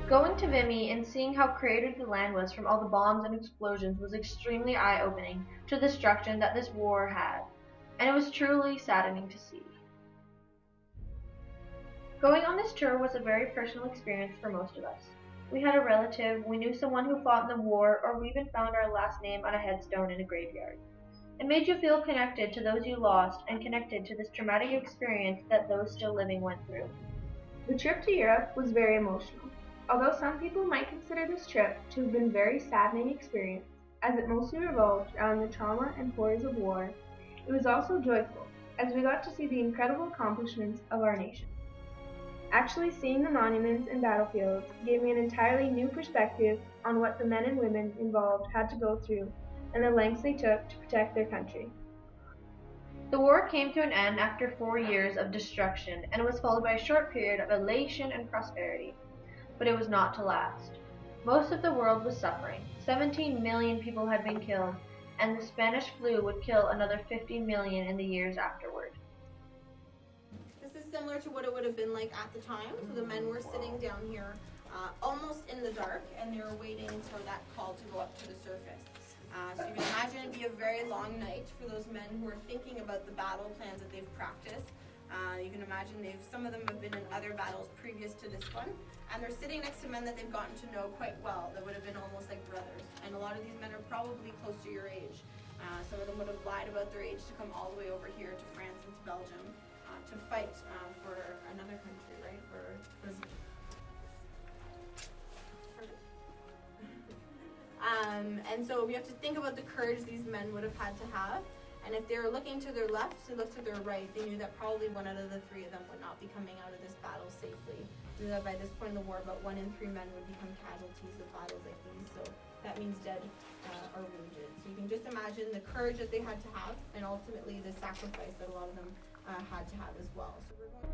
Going to Vimy and seeing how cratered the land was from all the bombs and explosions was extremely eye-opening to the destruction that this war had, and it was truly saddening to see. Going on this tour was a very personal experience for most of us. We had a relative, we knew someone who fought in the war, or we even found our last name on a headstone in a graveyard. It made you feel connected to those you lost and connected to this traumatic experience that those still living went through. The trip to Europe was very emotional. Although some people might consider this trip to have been a very saddening experience, as it mostly revolved around the trauma and horrors of war, it was also joyful, as we got to see the incredible accomplishments of our nation. Actually seeing the monuments and battlefields gave me an entirely new perspective on what the men and women involved had to go through and the lengths they took to protect their country. The war came to an end after 4 years of destruction and was followed by a short period of elation and prosperity. But it was not to last. Most of the world was suffering. 17 million people had been killed, and the Spanish flu would kill another 50 million in the years afterward. This is similar to what it would have been like at the time. So the men were sitting down here almost in the dark, and they were waiting for that call to go up to the surface. So you can imagine it'd be a very long night for those men who are thinking about the battle plans that they've practiced. You can imagine some of them have been in other battles previous to this one, and they're sitting next to men that they've gotten to know quite well, that would have been almost like brothers. And a lot of these men are probably close to your age. Some of them would have lied about their age to come all the way over here to France and to Belgium to fight for another country, right? For and so we have to think about the courage these men would have had to have. And if they were looking to their left, they looked to their right, they knew that probably one out of the three of them would not be coming out of this battle safely. They knew that by this point in the war, about 1 in 3 men would become casualties of battles like these. So that means dead or wounded. So you can just imagine the courage that they had to have, and ultimately the sacrifice that a lot of them had to have as well. So we're going